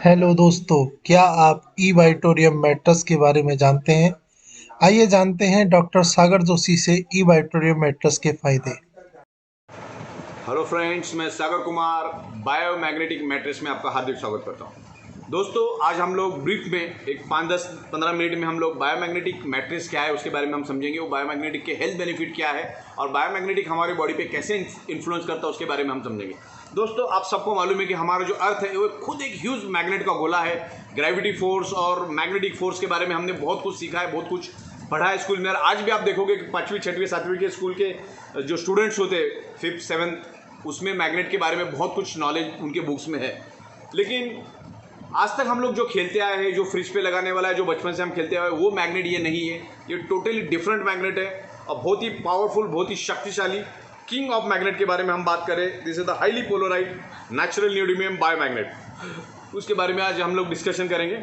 Hello दोस्तों, क्या आप ई वाइटोरियम मैट्रेस के बारे में जानते हैं? आइए जानते हैं डॉक्टर सागर जोशी से ई वाइटोरियम मैट्रेस के फायदे। हेलो फ्रेंड्स, मैं सागर कुमार बायोमैग्नेटिक मैट्रेस में आपका हार्दिक स्वागत करता हूं। दोस्तों, आज हम लोग ब्रीफ में एक 5-10-15 मिनट में हम लोग बायोमैग्नेटिक मैट्रेस क्या है उसके बारे में हम समझेंगे। वो बायोमैग्नेटिक के हेल्थ बेनिफिट क्या है और बायोमैग्नेटिक हमारी बॉडी पे कैसे इन्फ्लुएंस करता है उसके बारे में हम समझेंगे। दोस्तों, आप सबको मालूम है कि हमारा जो अर्थ है वो खुद एक ह्यूज मैग्नेट का गोला है। ग्रेविटी फोर्स और मैग्नेटिक फोर्स के बारे में हमने बहुत कुछ सीखा है, बहुत कुछ पढ़ा है स्कूल में। और आज भी आप देखोगे कि 5वीं 6वीं 7वीं के स्कूल के जो स्टूडेंट्स होते हैं 5th 7th, उसमें मैग्नेट के बारे में बहुत कुछ नॉलेज उनके बुक्स में है। लेकिन आज तक हम लोग जो खेलते आए हैं, जो फ्रिज पे लगाने वाला है, जो बचपन से हम खेलते आए हैं, वो मैग्नेट ये नहीं है। ये टोटली डिफरेंट मैग्नेट है और बहुत ही पावरफुल, बहुत ही शक्तिशाली किंग ऑफ मैग्नेट के बारे में हम बात करें। This is the highly polarised natural neodymium biomagnet. उसके बारे में आज हम लोग डिस्कशन करेंगे।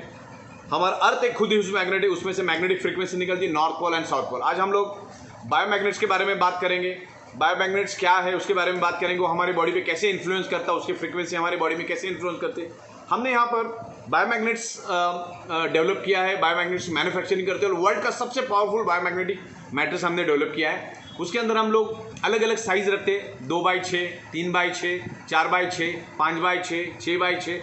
हमारा अर्थ एक खुद ही उस मैग्नेट है, उसमें से मैग्नेटिक फ्रीक्वेंसी निकलती है north pole and south pole. आज हम लोग बायोमैग्नेट्स के बारे में बात करेंगे। बायोमैग्नेट्स क्या है उसके बारे में बात करेंगे। वो हमारी बॉडी पे कैसे इन्फ्लुएंस करता है, उसकी फ्रीक्वेंसी हमारी बॉडी में कैसे इन्फ्लुएंस करते हैं। हमने यहाँ पर बायोमैग्नेट्स डेवलप किया है, बायोमैग्नेट्स मैन्युफैक्चरिंग करते हैं और वर्ल्ड का सबसे पावरफुल बायोमैग्नेटिक मैट्रेस हमने डेवलप किया है। उसके अंदर हम लोग अलग अलग साइज़ रखते हैं, 2x6, 3x6, 4x6, 5x6, 6x6,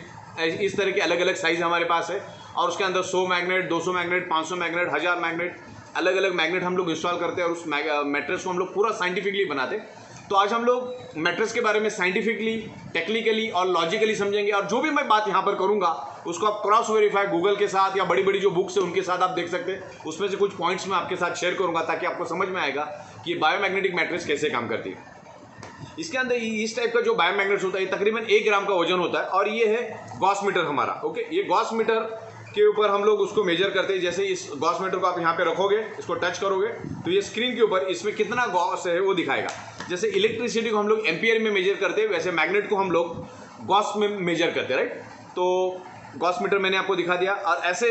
इस तरह के अलग अलग साइज़ हमारे पास है। और उसके अंदर 100 मैग्नेट, 200 मैग्नेट, 500 मैग्नेट, 1000 मैग्नेट, अलग अलग मैग्नेट हम लोग इंस्टॉल करते हैं और उस मैट्रेस को हम लोग पूरा साइंटिफिकली बनाते हैं। तो आज हम लोग मैट्रेस के बारे में साइंटिफिकली, टेक्निकली और लॉजिकली समझेंगे। और जो भी मैं बात यहाँ पर करूँगा उसको आप क्रॉस वेरीफाई गूगल के साथ या बड़ी बड़ी जो बुक्स है उनके साथ आप देख सकते हैं। उसमें से कुछ पॉइंट्स मैं आपके साथ शेयर करूँगा ताकि आपको समझ में आएगा कि बायोमैग्नेटिक मैट्रेस कैसे काम करती है। इसके अंदर इस टाइप का जो बायोमैग्नेट्स होता है तकरीबन 1 ग्राम का वजन होता है और ये है गॉस मीटर हमारा। ओके, ये गॉस मीटर के ऊपर हम लोग उसको मेजर करते हैं। जैसे इस गॉस मीटर को आप यहाँ पे रखोगे, इसको टच करोगे तो ये स्क्रीन के ऊपर इसमें कितना गॉस है वो दिखाएगा। जैसे इलेक्ट्रिसिटी को हम लोग एम्पियर में मेजर करते हैं, वैसे मैग्नेट को हम लोग गॉस में मेजर करते हैं, राइट। तो गॉस मीटर मैंने आपको दिखा दिया और ऐसे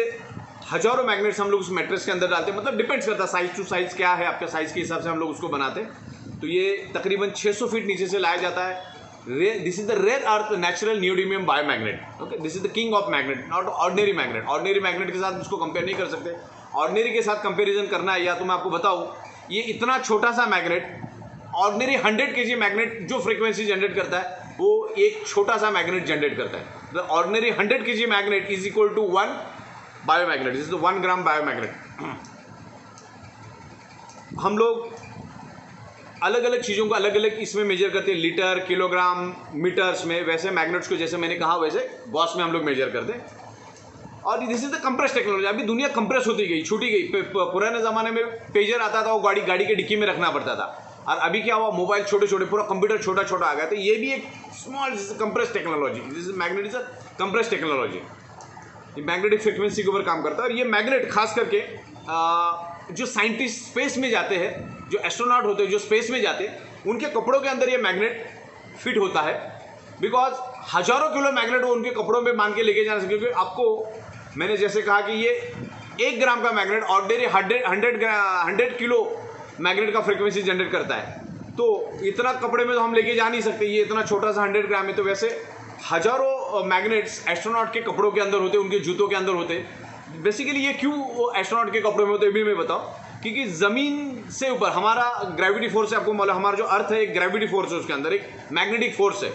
हजारों मैग्नेट्स हम लोग उस मैट्रेस के अंदर डालते हैं। मतलब डिपेंड्स करता है साइज टू साइज क्या है, आपके साइज के हिसाब से हम लोग उसको बनाते हैं। तो ये तकरीबन 600 फीट नीचे से लाया जाता है। This is the rare earth natural neodymium biomagnet. Okay, this is the king of magnet, not ordinary magnet. Ordinary magnet के साथ उसको कंपेयर नहीं कर सकते। ऑर्डिनरी के साथ कंपेरिजन करना है या तो मैं आपको बताऊं, ये इतना छोटा सा मैग्नेट, ऑर्डिनरी 100 kg मैग्नेट जो फ्रीक्वेंसी जनरेट करता है वो एक छोटा सा मैग्नेट जनरेट करता है। The ordinary 100 kg magnet is equal to 1 biomagnet. This is 1 gram biomagnet. हम लोग अलग अलग चीज़ों को अलग अलग इसमें मेजर करते हैं, लीटर, किलोग्राम, मीटर्स में। वैसे मैग्नेट्स को जैसे मैंने कहा वैसे गॉस में हम लोग मेजर करते हैं। और this is the compress technology. अभी दुनिया कंप्रेस होती गई, छूटी गई। पुराने ज़माने में पेजर आता था, वो गाड़ी के डिक्की में रखना पड़ता था। और अभी क्या हुआ, मोबाइल छोटे छोटे, पूरा कंप्यूटर छोटा छोटा आ गया। तो ये भी एक small compress technology. This is magnet is a compress technology. ये मैग्नेटिक फ्रिक्वेंसी के ऊपर काम करता है। और ये मैग्नेट खास करके जो साइंटिस्ट स्पेस में जाते हैं, जो एस्ट्रोनॉट होते हैं, जो स्पेस में जाते हैं, उनके कपड़ों के अंदर ये मैग्नेट फिट होता है। बिकॉज हजारों किलो मैग्नेट वो उनके कपड़ों में मान के लेके जाना सकते। क्योंकि आपको मैंने जैसे कहा कि ये 1 ग्राम का मैग्नेट ऑर्डिनरी 100 किलो मैग्नेट का फ्रिक्वेंसी जनरेट करता है। तो इतना कपड़े में तो हम लेके जा नहीं सकते, ये इतना छोटा सा 100 ग्राम है। तो वैसे हजारों मैग्नेट्स एस्ट्रोनॉट के कपड़ों के अंदर होते, उनके जूतों के अंदर होते। बेसिकली ये क्यों एस्ट्रोनॉट के कपड़ों में होते भी मैं बताऊं, क्योंकि ज़मीन से ऊपर हमारा ग्रेविटी फोर्स है। आपको मालूम, हमारा जो अर्थ है एक ग्रेविटी फोर्स है, उसके अंदर एक मैग्नेटिक फोर्स है।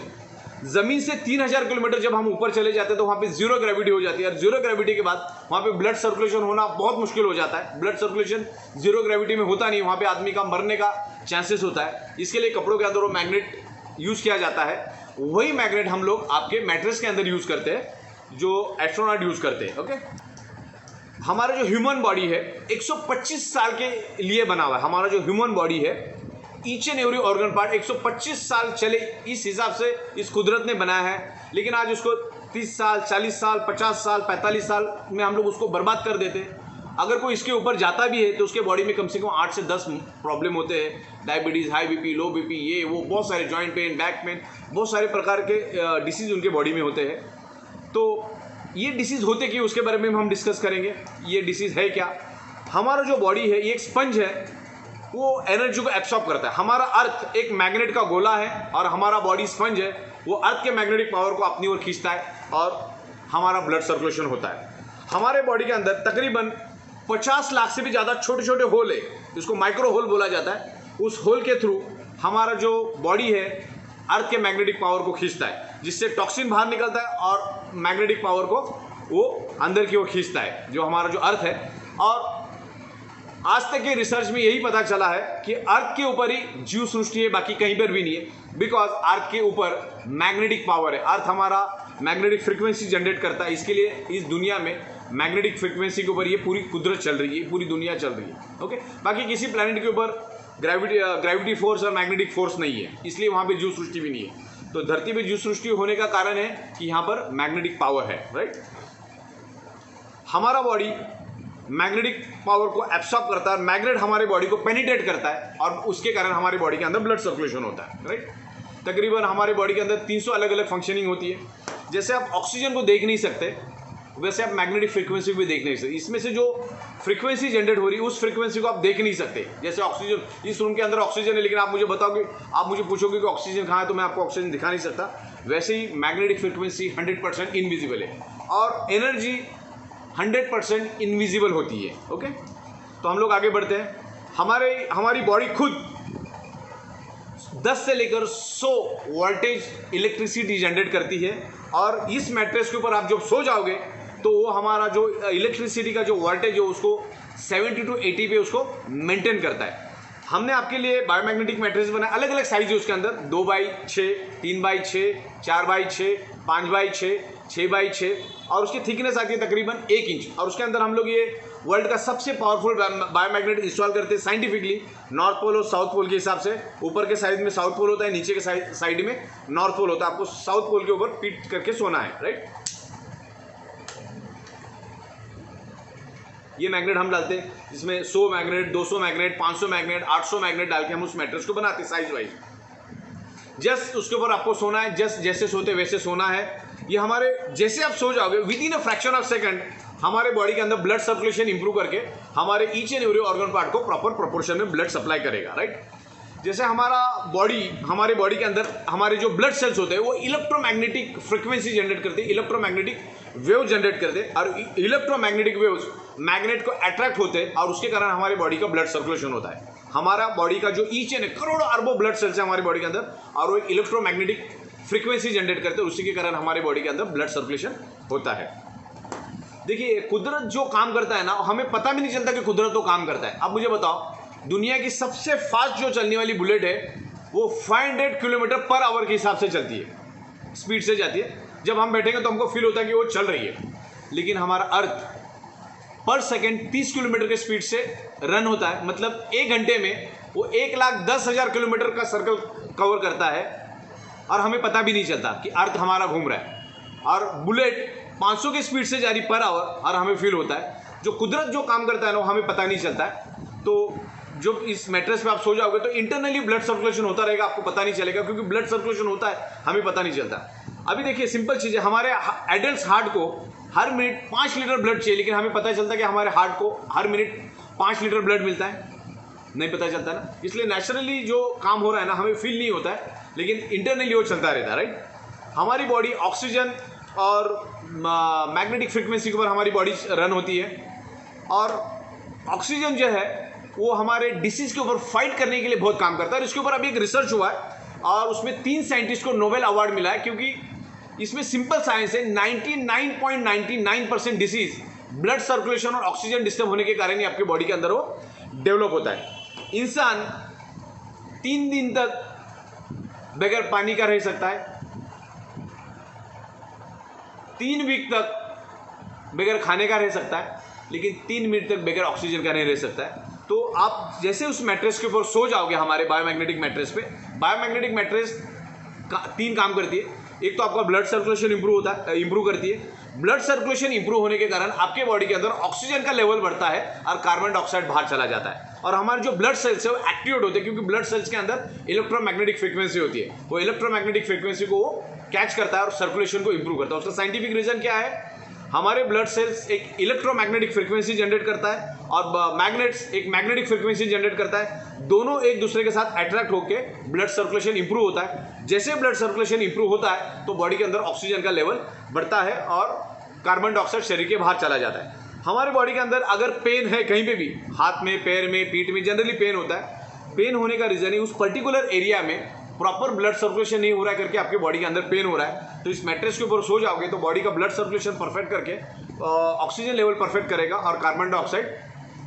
ज़मीन से 3000 किलोमीटर जब हम ऊपर चले जाते हैं तो वहाँ पे जीरो ग्रेविटी हो जाती है। और जीरो ग्रेविटी के बाद वहाँ पे ब्लड सर्कुलेशन होना बहुत मुश्किल हो जाता है। ब्लड सर्कुलेशन जीरो ग्रेविटी में होता नहीं, वहाँ पे आदमी का मरने का चांसेस होता है। इसके लिए कपड़ों के अंदर वो मैग्नेट यूज़ किया जाता है। वही मैग्नेट हम लोग आपके मैट्रेस के अंदर यूज़ करते हैं, जो एस्ट्रोनॉट यूज़ करते हैं। ओके, हमारा जो ह्यूमन बॉडी है 125 साल के लिए बना हुआ है। हमारा जो ह्यूमन बॉडी है, each and every organ part 125 साल चले, इस हिसाब से इस कुदरत ने बनाया है। लेकिन आज उसको 30 साल, 40 साल, 50 साल, 45 साल में हम लोग उसको बर्बाद कर देते हैं। अगर कोई इसके ऊपर जाता भी है तो उसके बॉडी में कम से कम 8 से 10 प्रॉब्लम होते हैं। डायबिटीज़, हाई बीपी, लो बीपी, ये वो बहुत सारे, जॉइंट पेन, बैक पेन, बहुत सारे प्रकार के डिसीज़ उनके बॉडी में होते हैं। तो ये डिसीज़ होते कि उसके बारे में हम डिस्कस करेंगे। ये डिसीज़ है क्या। हमारा जो बॉडी है ये एक स्पंज है, वो एनर्जी को एब्सॉर्ब करता है। हमारा अर्थ एक मैग्नेट का गोला है और हमारा बॉडी स्पंज है, वो अर्थ के मैग्नेटिक पावर को अपनी ओर खींचता है और हमारा ब्लड सर्कुलेशन होता है। हमारे बॉडी के अंदर तकरीबन 50 लाख से भी ज़्यादा छोटे छोटे होल है, इसको माइक्रो होल बोला जाता है। उस होल के थ्रू हमारा जो बॉडी है अर्थ के मैग्नेटिक पावर को खींचता है, जिससे टॉक्सिन बाहर निकलता है और मैग्नेटिक पावर को वो अंदर की ओर खींचता है, जो हमारा जो अर्थ है। और आज तक के रिसर्च में यही पता चला है कि अर्थ के ऊपर ही जीव सृष्टि है, बाकी कहीं पर भी नहीं है, बिकॉज अर्थ के ऊपर मैग्नेटिक पावर है। अर्थ हमारा मैग्नेटिक फ्रीक्वेंसी जनरेट करता है, इसके लिए इस दुनिया में मैग्नेटिक फ्रीक्वेंसी के ऊपर ये पूरी कुदरत चल रही है, पूरी दुनिया चल रही है। ओके, बाकी किसी प्लैनेट के ऊपर ग्रेविटी फोर्स और मैग्नेटिक फोर्स नहीं है, इसलिए वहाँ पे जीव सृष्टि भी नहीं है। तो धरती पे जीव सृष्टि होने का कारण है कि यहाँ पर मैग्नेटिक पावर है, राइट। हमारा बॉडी मैग्नेटिक पावर को एब्सॉर्ब करता है, मैग्नेट हमारे बॉडी को पेनिट्रेट करता है और उसके कारण हमारे बॉडी के अंदर ब्लड सर्कुलेशन होता है, राइट। तकरीबन हमारे बॉडी के अंदर 300 अलग अलग फंक्शनिंग होती है। जैसे आप ऑक्सीजन को देख नहीं सकते, वैसे आप मैग्नेटिक फ्रीक्वेंसी को भी देख नहीं सकते। इसमें से जो फ्रीक्वेंसी जनरेट हो रही है उस फ्रीक्वेंसी को आप देख नहीं सकते। जैसे ऑक्सीजन, इस रूम के अंदर ऑक्सीजन है, लेकिन आप मुझे बताओगे, आप मुझे पूछोगे कि ऑक्सीजन कहाँ है, तो मैं आपको ऑक्सीजन दिखा नहीं सकता। वैसे ही मैग्नेटिक फ्रीक्वेंसी 100% इनविजिबल है और एनर्जी 100% इनविजिबल होती है। ओके, तो हम लोग आगे बढ़ते हैं। हमारी बॉडी खुद 10 से लेकर 100 वोल्टेज इलेक्ट्रिसिटी जनरेट करती है और इस मैट्रेस के ऊपर आप जब सो जाओगे तो वो हमारा जो इलेक्ट्रिसिटी का जो वोल्टेज है उसको 70 to 80 पे उसको मेंटेन करता है। हमने आपके लिए बायोमैग्नेटिक मैट्रेस बनाए, अलग अलग साइज है उसके अंदर, 2x6, 3x6, 4x6, 5x6, 6x6 और उसकी थिकनेस आती है तकरीबन 1 इंच। और उसके अंदर हम लोग ये वर्ल्ड का सबसे पावरफुल बायोमैग्नेट इंस्टॉल करते हैं साइंटिफिकली, नॉर्थ पोल और साउथ पोल के हिसाब से। ऊपर के साइड में साउथ पोल होता है, नीचे के साइड में नॉर्थ पोल होता है। आपको साउथ पोल के ऊपर पीट करके सोना है, राइट। ये मैग्नेट हम डालते हैं, जिसमें 100 मैग्नेट, 200 मैग्नेट, 500 मैग्नेट, 800 मैग्नेट डाल के हम उस मैट्रेस को बनाते हैं साइज वाइज। जस्ट उसके ऊपर आपको सोना है, जस्ट जैसे सोते वैसे सोना है। ये हमारे जैसे आप सो जाओगे with in a fraction of second हमारे बॉडी के अंदर ब्लड सर्कुलेशन इंप्रूव करके हमारे each and every organ part को प्रॉपर प्रोपोर्शन में ब्लड सप्लाई करेगा, राइट। जैसे हमारे बॉडी के अंदर हमारे जो ब्लड सेल्स होते हैं वो इलेक्ट्रोमैग्नेटिक फ्रीक्वेंसी जनरेट करते हैं, इलेक्ट्रोमैग्नेटिक वेव जनरेट करते हैं और इलेक्ट्रोमैग्नेटिक वेव्स मैग्नेट को अट्रैक्ट होते हैं और उसके कारण हमारे बॉडी का ब्लड सर्कुलेशन होता है। हमारा बॉडी का जो ईच एंड करोड़ों अरबों ब्लड सेल्स है हमारे बॉडी के अंदर और वो एक इलेक्ट्रोमैग्नेटिक फ्रीक्वेंसी जनरेट करते हैं, उसी के कारण हमारे बॉडी के अंदर ब्लड सर्कुलेशन होता है। देखिए, कुदरत जो काम करता है ना, हमें पता भी नहीं चलता कि कुदरत तो काम करता है। अब मुझे बताओ, दुनिया की सबसे फास्ट जो चलने वाली बुलेट है वो 500 किलोमीटर पर आवर के हिसाब से चलती है, स्पीड से जाती है। जब हम बैठेंगे तो हमको फील होता है कि वो चल रही है, लेकिन हमारा अर्थ पर सेकेंड 30 किलोमीटर के स्पीड से रन होता है। मतलब 1 घंटे में वो 1,10,000 किलोमीटर का सर्कल कवर करता है और हमें पता भी नहीं चलता कि अर्थ हमारा घूम रहा है। और बुलेट 500 की स्पीड से जा रही पर आवर और हमें फील होता है। जो कुदरत जो काम करता है ना, हमें पता नहीं चलता है। तो जब इस मैट्रेस पे आप सो जाओगे तो इंटरनली ब्लड सर्कुलेशन होता रहेगा, आपको पता नहीं चलेगा, क्योंकि ब्लड सर्कुलेशन होता है, हमें पता नहीं चलता। अभी देखिए, सिंपल चीज़ है, हमारे एडल्ट हार्ट को हर मिनट 5 लीटर ब्लड चाहिए, लेकिन हमें पता चलता है कि हमारे हार्ट को हर मिनट 5 लीटर ब्लड मिलता है, नहीं पता चलता ना। इसलिए नेचुरली जो काम हो रहा है ना, हमें फील नहीं होता है, लेकिन इंटरनली वो चलता रहता है, राइट। हमारी बॉडी ऑक्सीजन और मैग्नेटिक फ्रीक्वेंसी के ऊपर हमारी बॉडी रन होती है और ऑक्सीजन जो है वो हमारे डिसीज के ऊपर फाइट करने के लिए बहुत काम करता है। और इसके ऊपर अभी एक रिसर्च हुआ है और उसमें 3 साइंटिस्ट को नोबेल अवार्ड मिला है, क्योंकि इसमें सिंपल साइंस है, 99.99% डिसीज ब्लड सर्कुलेशन और ऑक्सीजन डिस्टर्ब होने के कारण ही आपके बॉडी के अंदर वो डेवलप होता है। इंसान 3 दिन तक बगैर पानी का रह सकता है, 3 वीक तक बगैर खाने का रह सकता है, लेकिन 3 मिनट तक बगैर ऑक्सीजन का नहीं रह सकता है। तो आप जैसे उस मैट्रेस के ऊपर सो जाओगे, हमारे बायोमैग्नेटिक मैट्रेस पे, बायोमैग्नेटिक मैट्रेस 3 काम करती है। एक तो आपका ब्लड सर्कुलेशन इंप्रूव करती है। ब्लड सर्कुलेशन इंप्रूव होने के कारण आपके बॉडी के अंदर ऑक्सीजन का लेवल बढ़ता है और कार्बन डाइऑक्साइड बाहर चला जाता है और हमारे जो ब्लड सेल्स है वो एक्टिवेट होते हैं, क्योंकि ब्लड सेल्स के अंदर इलेक्ट्रोमैग्नेटिक फ्रीक्वेंसी होती है। वो इलेक्ट्रोमैग्नेटिक फ्रीक्वेंसी को वो कैच करता है और सर्कुलेशन को इंप्रूव करता है। उसका साइंटिफिक रीजन क्या है? हमारे ब्लड सेल्स एक इलेक्ट्रोमैग्नेटिक फ्रीक्वेंसी जनरेट करता है और मैग्नेट्स एक मैग्नेटिक फ्रीक्वेंसी जनरेट करता है। दोनों एक दूसरे के साथ अट्रैक्ट होकर ब्लड सर्कुलेशन इंप्रूव होता है। जैसे ब्लड सर्कुलेशन इंप्रूव होता है तो बॉडी के अंदर ऑक्सीजन का लेवल बढ़ता है और कार्बन डाइऑक्साइड शरीर के बाहर चला जाता है। हमारे बॉडी के अंदर अगर पेन है कहीं पे भी, हाथ में, पैर में, पीठ में जनरली पेन होता है, पेन होने का रीज़न ही उस पर्टिकुलर एरिया में प्रॉपर ब्लड सर्कुलेशन नहीं हो रहा है करके आपके बॉडी के अंदर पेन हो रहा है। तो इस मैट्रेस के ऊपर सो जाओगे तो बॉडी का ब्लड सर्कुलेशन परफेक्ट करके ऑक्सीजन लेवल परफेक्ट करेगा और कार्बन डाइऑक्साइड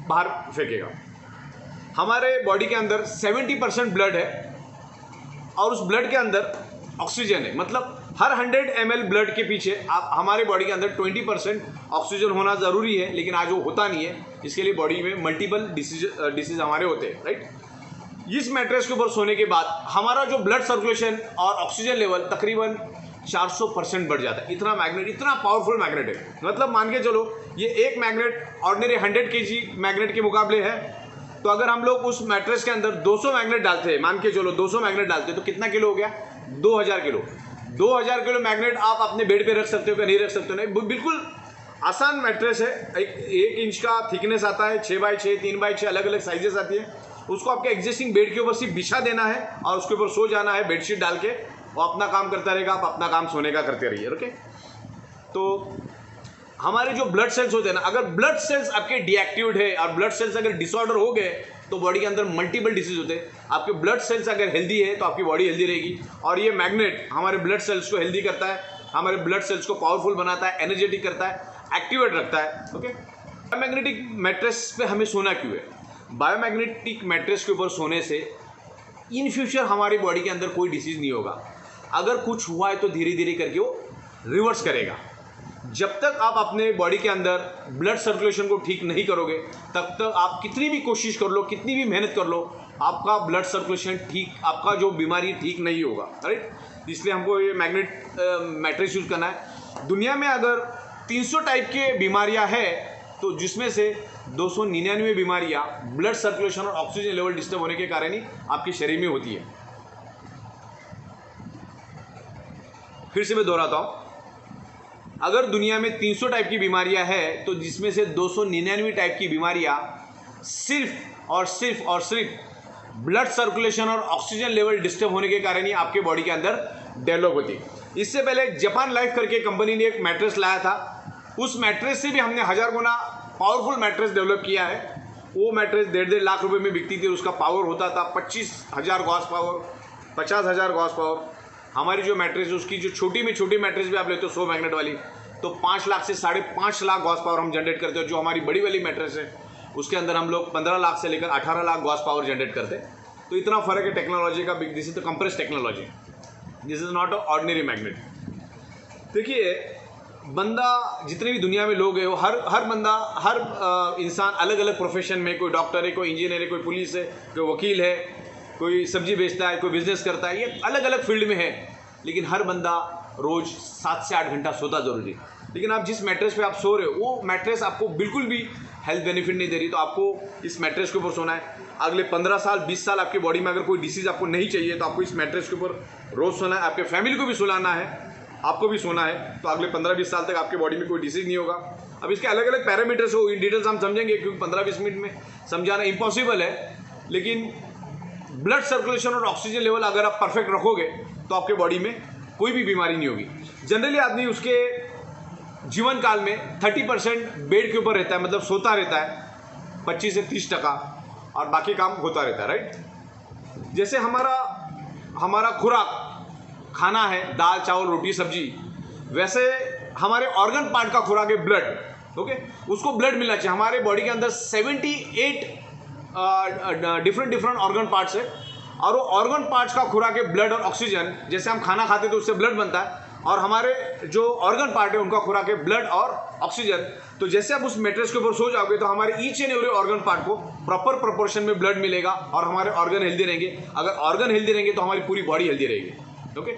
बाहर फेंकेगा। हमारे बॉडी के अंदर 70% ब्लड है और उस ब्लड के अंदर ऑक्सीजन है। मतलब हर 100 ml ब्लड के पीछे आप हमारे बॉडी के अंदर 20% ऑक्सीजन होना ज़रूरी है, लेकिन आज वो होता नहीं है। इसके लिए बॉडी में मल्टीपल डिसीज हमारे होते हैं, राइट। इस मैट्रेस के ऊपर सोने के बाद हमारा जो ब्लड सर्कुलेशन और ऑक्सीजन लेवल तकरीबन 400% बढ़ जाता है। इतना मैग्नेट, इतना पावरफुल मैग्नेट है। मतलब मान के चलो ये एक मैग्नेट ऑर्डिनरी 100 kg मैग्नेट के मुकाबले है, तो अगर हम लोग उस मैट्रेस के अंदर 200 मैग्नेट डालते हैं, मान के चलो 200 मैग्नेट डालते हैं, तो कितना किलो हो गया? 2000 किलो। 2000 किलो मैग्नेट आप अपने बेड पे रख सकते हो क्या? नहीं रख सकते हो? नहीं। बिल्कुल आसान मैट्रेस है। 1 इंच का थिकनेस आता है, 6x6, 3x6 अलग अलग साइजेस आती है। उसको आपके एग्जिस्टिंग बेड के ऊपर सिर्फ बिछा देना है और उसके ऊपर सो जाना है बेडशीट डाल के, वो अपना काम करता रहेगा, आप अपना काम सोने का करते रहिए। ओके, तो हमारे जो ब्लड सेल्स होते हैं ना, अगर ब्लड सेल्स आपके डीएक्टिवेट है और ब्लड सेल्स अगर डिसऑर्डर हो गए तो बॉडी के अंदर मल्टीपल डिसीज होते हैं। आपके ब्लड सेल्स अगर हेल्दी है तो आपकी बॉडी हेल्दी रहेगी, और ये मैग्नेट हमारे ब्लड सेल्स को हेल्दी करता है, हमारे ब्लड सेल्स को पावरफुल बनाता है, एनर्जेटिक करता है, एक्टिवेट रखता है। ओके, बायोमैग्नेटिक मैट्रेस पे हमें सोना क्यों है? बायोमैग्नेटिक मैट्रेस के ऊपर सोने से इन फ्यूचर हमारी बॉडी के अंदर कोई डिसीज नहीं होगा। अगर कुछ हुआ है तो धीरे धीरे करके वो रिवर्स करेगा। जब तक आप अपने बॉडी के अंदर ब्लड सर्कुलेशन को ठीक नहीं करोगे, तब तक आप कितनी भी कोशिश कर लो, कितनी भी मेहनत कर लो, आपका ब्लड सर्कुलेशन ठीक, आपका जो बीमारी ठीक नहीं होगा, राइट। इसलिए हमको ये मैट्रेस यूज़ करना है। दुनिया में अगर 300 टाइप के बीमारियां हैं, तो जिसमें से 299 बीमारियां ब्लड सर्कुलेशन और ऑक्सीजन लेवल डिस्टर्ब होने के कारण ही आपके शरीर में होती है। फिर से मैं दोहराता हूं, अगर दुनिया में 300 टाइप की बीमारियां हैं, तो जिसमें से 299 टाइप की बीमारियां सिर्फ और सिर्फ ब्लड सर्कुलेशन और ऑक्सीजन लेवल डिस्टर्ब होने के कारण ही आपके बॉडी के अंदर डेवलप होती है। इससे पहले जापान लाइफ करके कंपनी ने एक मैट्रेस लाया था, उस मैट्रेस से भी हमने 1000 गुना पावरफुल मैट्रेस डेवलप किया है। वो मैट्रेस 1.5 लाख रुपए में बिकती थी, उसका पावर होता था 25,000 गॉस पावर, 50,000 गॉस पावर। हमारी जो मैट्रेस है उसकी जो छोटी में छोटी मैट्रेस भी आप लेते हो 100 मैग्नेट वाली, तो 5 लाख से 5.5 लाख गॉस पावर हम जनरेट करते हो। जो हमारी बड़ी वाली मैट्रेस है उसके अंदर हम लोग 15 लाख से लेकर 18 लाख गॉस पावर जनरेट करते हैं। तो इतना फर्क है टेक्नोलॉजी का। This is the compress technology, this is not a ordinary magnet. देखिए, बंदा जितने भी दुनिया में लोग हैं, वो हर बंदा, हर इंसान अलग अलग प्रोफेशन में, कोई डॉक्टर है, कोई इंजीनियर है, कोई पुलिस है, कोई वकील है, कोई सब्जी बेचता है, कोई बिजनेस करता है, ये अलग अलग फील्ड में है। लेकिन हर बंदा रोज़ 7 से 8 घंटा सोता जरूरी है। लेकिन आप जिस मैट्रेस पे आप सो रहे हो, वो मैट्रेस आपको बिल्कुल भी हेल्थ बेनिफिट नहीं दे रही, तो आपको इस मैट्रेस के ऊपर सोना है। अगले 15 साल 20 साल आपकी बॉडी में अगर कोई डिसीज़ आपको नहीं चाहिए, तो आपको इस मैट्रेस के ऊपर रोज़ सोना है। आपके फैमिली को भी सुलाना है, आपको भी सोना है, तो अगले 15-20 साल तक आपके बॉडी में कोई डिसीज़ नहीं होगा। अब इसके अलग अलग पैरामीटर्स हो, इन डिटेल्स हम समझेंगे, क्योंकि 15-20 मिनट में समझाना इम्पॉसिबल है। लेकिन ब्लड सर्कुलेशन और ऑक्सीजन लेवल अगर आप परफेक्ट रखोगे तो आपके बॉडी में कोई भी बीमारी नहीं होगी। जनरली आदमी उसके जीवन काल में 30% बेड के ऊपर रहता है, मतलब सोता रहता है 25 से 30%, और बाकी काम होता रहता है, राइट। जैसे हमारा खुराक खाना है, दाल चावल रोटी सब्जी, वैसे हमारे ऑर्गन पार्ट का खुराक है ब्लड। ओके, उसको ब्लड मिलना चाहिए। हमारे बॉडी के अंदर 78 डिफरेंट ऑर्गन पार्ट्स है, और वो ऑर्गन पार्ट्स का खुराक है ब्लड और ऑक्सीजन। जैसे हम खाना खाते तो उससे ब्लड बनता है, और हमारे जो ऑर्गन पार्ट है उनका खुराक है ब्लड और ऑक्सीजन। तो जैसे आप उस मैट्रेस के ऊपर सो जाओगे तो हमारे each and every organ part को प्रॉपर प्रोपोर्शन में ब्लड मिलेगा, और हमारे ऑर्गन हेल्दी रहेंगे। अगर ऑर्गन हेल्दी रहेंगे तो हमारी पूरी बॉडी हेल्दी रहेगी। ओके,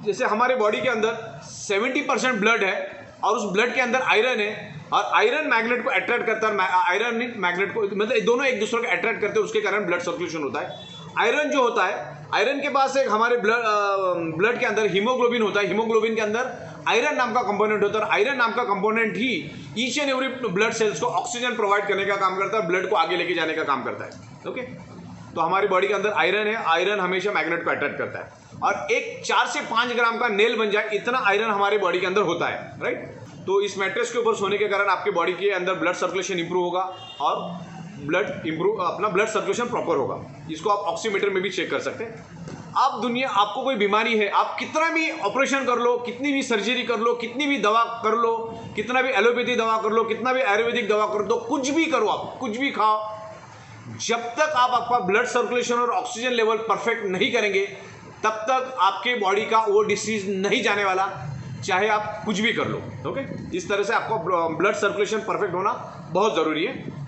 जैसे हमारे बॉडी के अंदर 70% ब्लड है, और उस ब्लड के अंदर आयरन है, और आयरन मैग्नेट को अट्रैक्ट करता है, आयरन मैग्नेट को, मतलब दोनों एक दूसरे को अट्रैक्ट करते हैं, उसके कारण ब्लड सर्कुलेशन होता है। आयरन जो होता है, आयरन के पास एक हमारे ब्लड के अंदर हीमोग्लोबिन होता है। हीमोग्लोबिन के अंदर आयरन नाम का कंपोनेंट होता है, और आयरन नाम का component he each and every blood cells को ऑक्सीजन प्रोवाइड करने का काम करता है, ब्लड को आगे लेके जाने का काम करता है। ओके, तो हमारी बॉडी के अंदर आयरन है, आयरन हमेशा मैग्नेट को अट्रैक्ट करता है। और एक 4 से 5 ग्राम का नेल बन जाए, इतना आयरन हमारे बॉडी के अंदर होता है, राइट। तो इस मैट्रेस के ऊपर सोने के कारण आपके बॉडी के अंदर ब्लड सर्कुलेशन इंप्रूव होगा और अपना ब्लड सर्कुलेशन प्रॉपर होगा। इसको आप ऑक्सीमीटर में भी चेक कर सकते हैं। आपको कोई बीमारी है, आप कितना भी ऑपरेशन कर लो, कितनी भी सर्जरी कर लो, कितनी भी दवा कर लो, कितना भी एलोपैथी दवा कर लो, कितना भी आयुर्वेदिक दवा कर दो, कुछ भी करो, आप कुछ भी खाओ, जब तक आप आपका ब्लड सर्कुलेशन और ऑक्सीजन लेवल परफेक्ट नहीं करेंगे तब तक आपके बॉडी का वो डिसीज नहीं जाने वाला, चाहे आप कुछ भी कर लो। ओके, इस तरह से आपको ब्लड सर्कुलेशन परफेक्ट होना बहुत ज़रूरी है।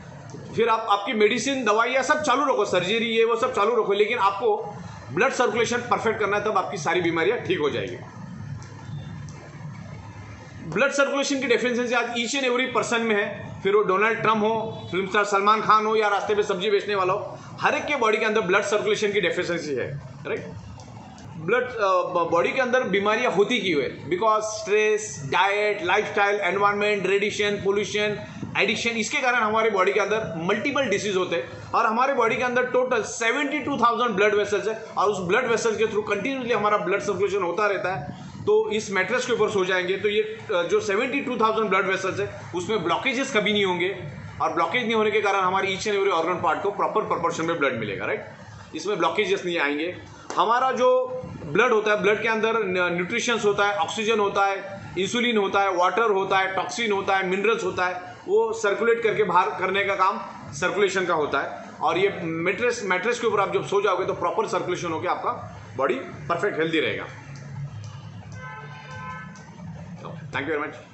फिर आपकी मेडिसिन, दवाइयाँ सब चालू रखो, सर्जरी ये वो सब चालू रखो, लेकिन आपको ब्लड सर्कुलेशन परफेक्ट करना है, तब आपकी सारी बीमारियाँ ठीक हो जाएगी। ब्लड सर्कुलेशन की डेफिशिएंसी आज ईच एंड एवरी पर्सन में है, फिर वो डोनाल्ड ट्रम्प हो, फिल्म स्टार सलमान खान हो, या रास्ते पे सब्जी बेचने वाला हो, हर एक के बॉडी के अंदर ब्लड सर्कुलेशन की डेफिशिएंसी है, राइट। ब्लड बॉडी के अंदर बीमारियां होती क्यों है? Because stress, diet, lifestyle, environment, radiation, pollution, addiction, इसके कारण हमारे बॉडी के अंदर मल्टीपल डिसीज होते हैं। और हमारे बॉडी के अंदर टोटल 72,000 ब्लड वेसल्स है, और उस ब्लड वेसल्स के थ्रू कंटिन्यूसली हमारा ब्लड सर्कुलेशन होता रहता है। तो इस मैट्रेस के ऊपर सो जाएंगे तो ये जो 72,000 ब्लड वेसल्स है उसमें ब्लॉकेजेस कभी नहीं होंगे, और ब्लॉकेज नहीं होने के कारण हमारी each and every organ part को प्रॉपर प्रोपोर्शन में ब्लड मिलेगा, राइट। इसमें ब्लॉकेजेस नहीं आएंगे। हमारा जो ब्लड होता है, ब्लड के अंदर न्यूट्रिशंस होता है, ऑक्सीजन होता है, इंसुलिन होता है, वाटर होता है, टॉक्सिन होता है, मिनरल्स होता है, वो सर्कुलेट करके बाहर करने का काम सर्कुलेशन का होता है। और ये मैट्रेस के ऊपर आप जब सो जाओगे तो प्रॉपर सर्कुलेशन होकर आपका बॉडी परफेक्ट हेल्दी रहेगा। Thank you very much.